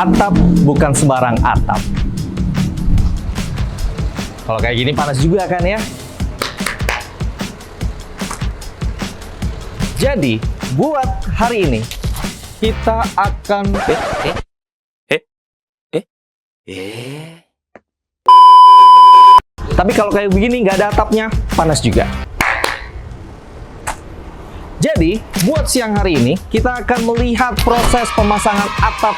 Atap bukan sembarang atap. Kalau kayak gini panas juga kan ya? Jadi, buat hari ini kita akan Tapi kalau kayak begini nggak ada atapnya, panas juga. Jadi, buat siang hari ini, kita akan melihat proses pemasangan atap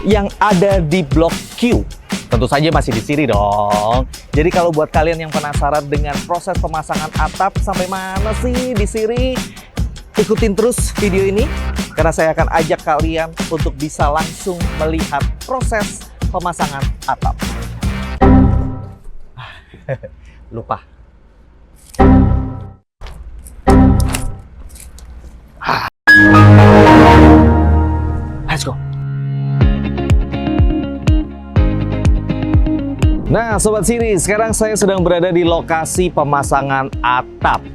yang ada di Blok Q. Tentu saja masih di Siri dong. Jadi kalau buat kalian yang penasaran dengan proses pemasangan atap sampai mana sih di Siri, ikutin terus video ini, karena saya akan ajak kalian untuk bisa langsung melihat proses pemasangan atap. Lupa. Let's go. Nah, Sobat Siri, sekarang saya sedang berada di lokasi pemasangan atap.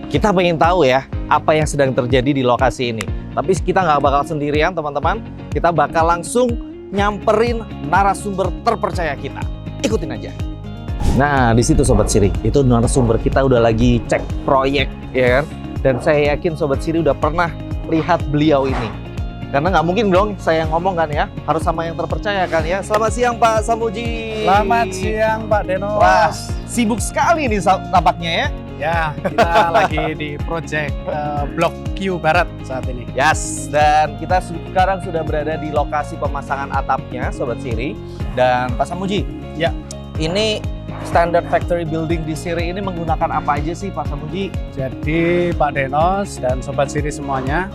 Kita pengen tahu ya, apa yang sedang terjadi di lokasi ini. Tapi kita nggak bakal sendirian, teman-teman. Kita bakal langsung nyamperin narasumber terpercaya kita. Ikutin aja. Nah, di situ Sobat Siri, itu narasumber kita udah lagi cek proyek, ya kan? Dan saya yakin Sobat Siri udah pernah lihat beliau ini. Karena nggak mungkin dong saya yang ngomong kan ya, harus sama yang terpercaya kan ya. Selamat siang Pak Samuji. Selamat siang Pak Deno. Wah, sibuk sekali nih tampaknya ya. Ya, kita lagi di proyek Blok Q Barat saat ini. Yes, dan kita sekarang sudah berada di lokasi pemasangan atapnya Sobat Siri. Dan Pak Samuji, ya, ini standard factory building di Siri ini menggunakan apa aja sih Pak Samuji? Jadi Pak Denos dan Sobat Siri semuanya,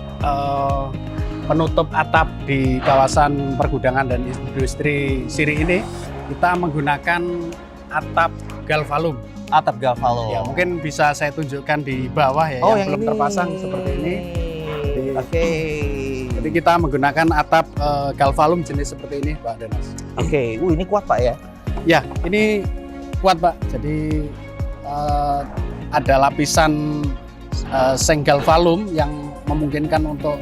penutup atap di kawasan pergudangan dan industri Siri ini kita menggunakan atap galvalum. Atap galvalum. Ya, mungkin bisa saya tunjukkan di bawah ya, yang belum terpasang seperti ini. Oke. Jadi kita menggunakan atap galvalum jenis seperti ini, Pak Denos. Oke. Ini kuat Pak ya? Ya, ini kuat Pak. Jadi ada lapisan seng galvalum yang memungkinkan untuk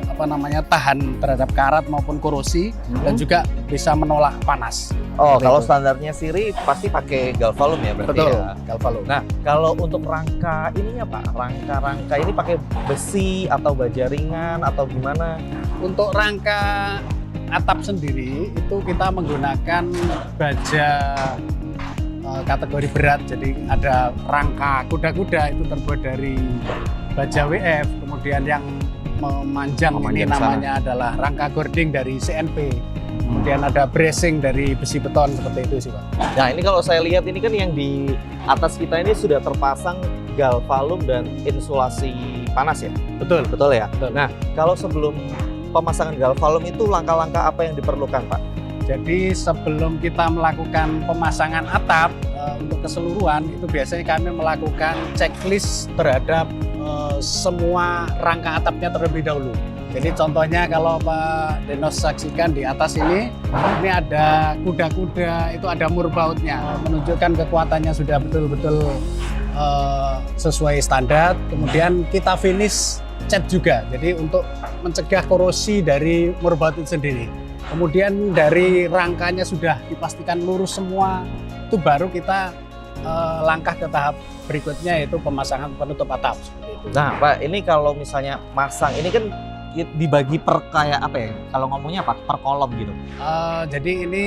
tahan terhadap karat maupun korosi dan juga bisa menolak panas. Oh, kalau standarnya Siri pasti pakai galvalum ya berarti. Betul, ya? galvalum. Nah, kalau untuk rangka ininya Pak, rangka ini pakai besi atau baja ringan atau gimana? Untuk rangka atap sendiri itu kita menggunakan baja kategori berat. Jadi ada rangka kuda-kuda itu terbuat dari baja WF, kemudian yang memanjang ini namanya adalah rangka gording dari CNP. Kemudian ada bracing dari besi beton seperti itu sih Pak. Nah, ini kalau saya lihat ini kan yang di atas kita ini sudah terpasang galvalum dan insulasi panas ya? Betul. Betul ya? Betul. Nah, kalau sebelum pemasangan galvalum itu langkah-langkah apa yang diperlukan Pak? Jadi sebelum kita melakukan pemasangan atap untuk keseluruhan itu biasanya kami melakukan checklist terhadap semua rangka atapnya terlebih dahulu. Jadi contohnya kalau Pak Denos saksikan di atas ini ada kuda-kuda, itu ada murbautnya, menunjukkan kekuatannya sudah betul-betul sesuai standar. Kemudian kita finish cat juga, jadi untuk mencegah korosi dari murbaut itu sendiri. Kemudian dari rangkanya sudah dipastikan lurus semua, itu baru kita langkah ke tahap berikutnya yaitu pemasangan penutup atap. Nah Pak, ini kalau misalnya masang, ini kan dibagi per kayak apa ya? Kalau ngomongnya apa? Per kolom gitu? Jadi ini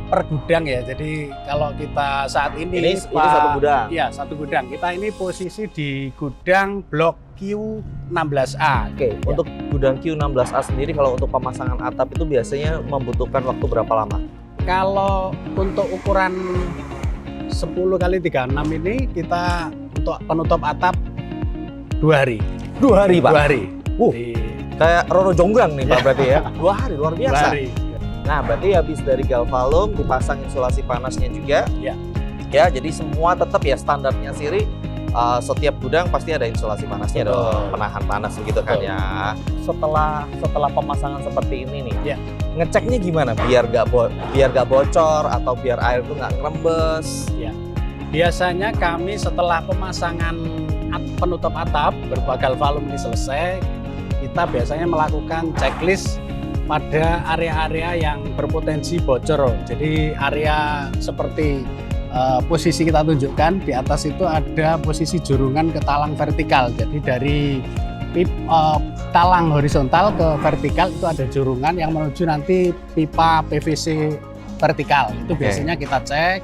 per gudang ya, jadi kalau kita saat ini satu gudang? Iya, satu gudang. Kita ini posisi di gudang Blok Q16A. Oke, ya. Untuk gudang Q16A sendiri kalau untuk pemasangan atap itu biasanya membutuhkan waktu berapa lama? Kalau untuk ukuran 10x36 ini kita untuk penutup atap 2 hari. 2 hari Pak? 2 hari. Kayak Roro Jonggrang nih Pak berarti ya? 2 hari, luar biasa. 2 hari. Nah berarti habis dari galvalum dipasang insulasi panasnya juga. Ya. Ya, jadi semua tetap ya standarnya Siri. Setiap gudang pasti ada insulasi panasnya dong, penahan panas begitu kan ya. Setelah pemasangan seperti ini nih, ya, ngeceknya gimana biar gak bocor atau biar air itu nggak ngerembes? Ya, biasanya kami setelah pemasangan penutup atap berupa galvalum ini selesai, kita biasanya melakukan checklist pada area-area yang berpotensi bocor. Jadi area seperti posisi kita tunjukkan di atas itu ada posisi jurungan ke talang vertikal. Jadi dari talang horizontal ke vertikal itu ada jurungan yang menuju nanti pipa PVC vertikal. Itu biasanya kita cek.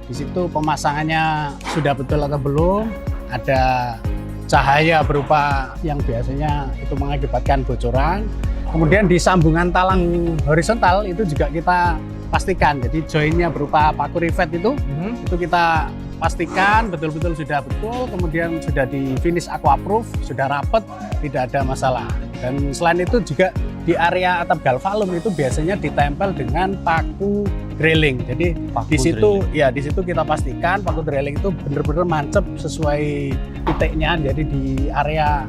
Di situ pemasangannya sudah betul atau belum. Ada cahaya berupa yang biasanya itu mengakibatkan bocoran. Kemudian di sambungan talang horizontal itu juga kita pastikan. Jadi joinnya berupa paku rivet itu kita pastikan betul-betul sudah betul, kemudian sudah di finish aquaproof, sudah rapet, tidak ada masalah. Dan selain itu juga di area atap galvalum itu biasanya ditempel dengan paku drilling. Jadi di situ kita pastikan paku drilling itu benar-benar mancep sesuai titiknya. Jadi di area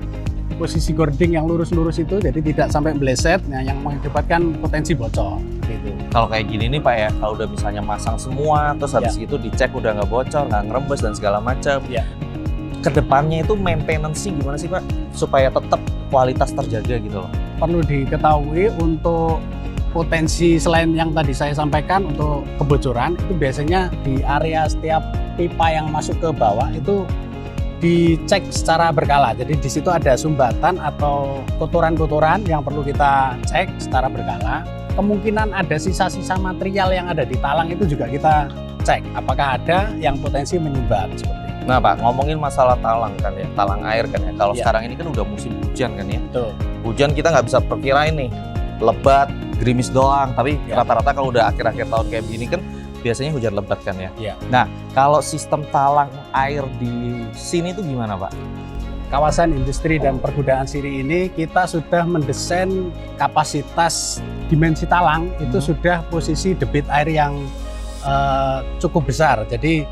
posisi gording yang lurus-lurus itu jadi tidak sampai meleset, nah yang mengakibatkan potensi bocor gitu. Kalau kayak gini nih Pak ya, kalau udah misalnya masang semua terus habis itu dicek udah nggak bocor, nggak ngerembes dan segala macam. Kedepannya itu maintenance gimana sih Pak supaya tetap kualitas terjaga gitu loh? Perlu diketahui untuk potensi selain yang tadi saya sampaikan untuk kebocoran itu biasanya di area setiap pipa yang masuk ke bawah itu dicek secara berkala. Jadi di situ ada sumbatan atau kotoran-kotoran yang perlu kita cek secara berkala. Kemungkinan ada sisa-sisa material yang ada di talang itu juga kita cek apakah ada yang potensi menyumbat seperti itu. Nah Pak, ngomongin masalah talang kan ya, talang air kan ya. Kalau sekarang ini kan udah musim hujan kan ya. Betul. Hujan kita nggak bisa perkirain nih, lebat, gerimis doang. Tapi rata-rata kalau udah akhir-akhir tahun kayak begini kan biasanya hujan lebat kan ya. Nah, kalau sistem talang air di sini tuh gimana Pak? Kawasan industri dan pergudaan Siri ini kita sudah mendesain kapasitas dimensi talang itu sudah posisi debit air yang cukup besar. Jadi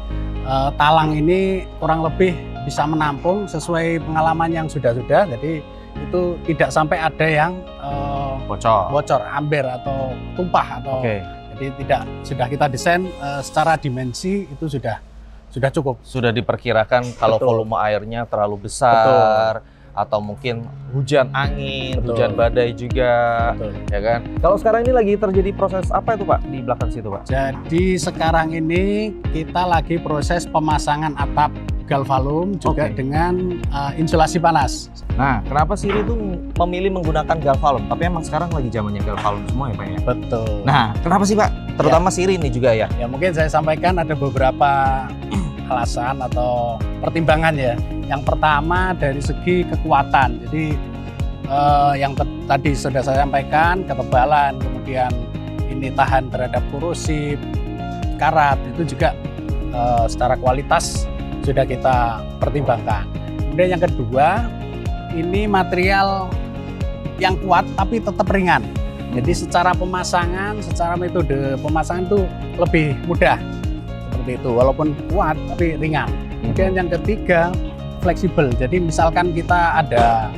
talang ini kurang lebih bisa menampung sesuai pengalaman yang sudah-sudah. Jadi itu tidak sampai ada yang bocor, amber atau tumpah atau jadi sudah kita desain secara dimensi itu sudah cukup. Sudah diperkirakan kalau volume airnya terlalu besar atau mungkin hujan angin, hujan badai juga, ya kan? Kalau sekarang ini lagi terjadi proses apa itu Pak di belakang situ Pak? Jadi sekarang ini kita lagi proses pemasangan atap galvalum juga dengan insulasi panas. Nah, kenapa Siri itu memilih menggunakan galvalum? Tapi emang sekarang lagi zamannya galvalum semua ya Pak ya? Betul. Nah, kenapa sih Pak? Terutama Siri ini juga ya? Ya mungkin saya sampaikan ada beberapa alasan atau pertimbangan ya. Yang pertama dari segi kekuatan. Jadi yang tadi sudah saya sampaikan, ketebalan, kemudian ini tahan terhadap korosif, karat, itu juga secara kualitas sudah kita pertimbangkan. Kemudian yang kedua, ini material yang kuat tapi tetap ringan. Jadi secara pemasangan, secara metode pemasangan itu lebih mudah seperti itu, walaupun kuat tapi ringan. Kemudian yang ketiga, fleksibel. Jadi misalkan kita ada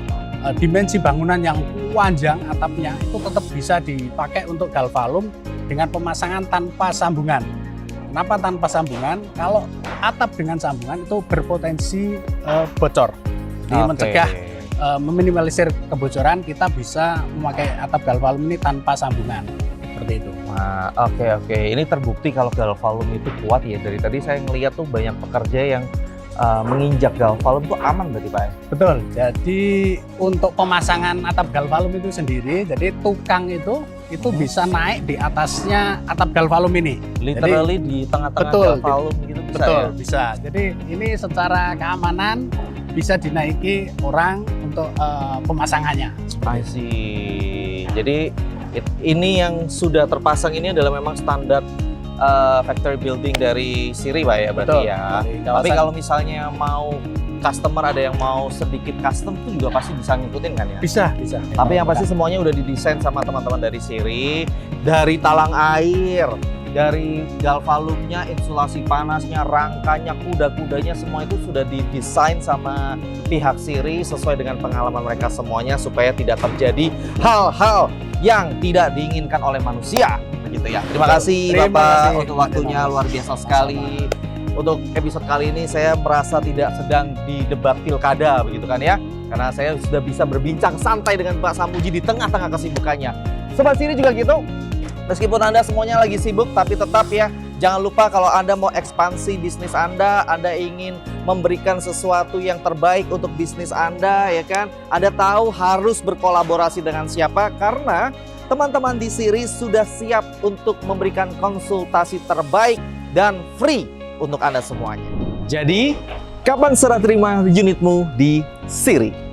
dimensi bangunan yang panjang atapnya, itu tetap bisa dipakai untuk galvalum dengan pemasangan tanpa sambungan. Kenapa tanpa sambungan? Kalau atap dengan sambungan itu berpotensi bocor. Jadi mencegah, meminimalisir kebocoran, kita bisa memakai atap galvalum ini tanpa sambungan. Seperti itu. Nah, oke. Ini terbukti kalau galvalum itu kuat ya. Dari tadi saya ngeliat tuh banyak pekerja yang menginjak galvalum tuh aman berarti Pak ya? Betul. Jadi untuk pemasangan atap galvalum itu sendiri, jadi tukang itu bisa naik di atasnya atap galvalum ini. Literally di tengah-tengah galvalum gitu bisa betul, ya? Bisa. Jadi ini secara keamanan bisa dinaiki orang untuk pemasangannya. I see. Jadi ini yang sudah terpasang ini adalah memang standar factory building dari Siri Pak ya berarti. Betul, ya. Tapi kalau misalnya mau customer ada yang mau sedikit custom itu juga pasti bisa ngikutin kan ya? Bisa. Tapi yang pasti semuanya udah didesain sama teman-teman dari Siri, dari talang air, dari galvalumnya, insulasi panasnya, rangkanya, kuda-kudanya semua itu sudah didesain sama pihak Siri sesuai dengan pengalaman mereka semuanya supaya tidak terjadi hal-hal yang tidak diinginkan oleh manusia. Begitu ya. Terima kasih Bapak untuk waktunya, luar biasa sekali. Untuk episode kali ini saya merasa tidak sedang di debat pilkada begitu kan ya. Karena saya sudah bisa berbincang santai dengan Pak Samuji di tengah-tengah kesibukannya. Sobat Siri juga gitu. Meskipun Anda semuanya lagi sibuk, tapi tetap ya, jangan lupa kalau Anda mau ekspansi bisnis Anda ingin memberikan sesuatu yang terbaik untuk bisnis Anda, ya kan? Anda tahu harus berkolaborasi dengan siapa, karena teman-teman di Siri sudah siap untuk memberikan konsultasi terbaik dan free untuk Anda semuanya. Jadi, kapan serah terima unitmu di Siri?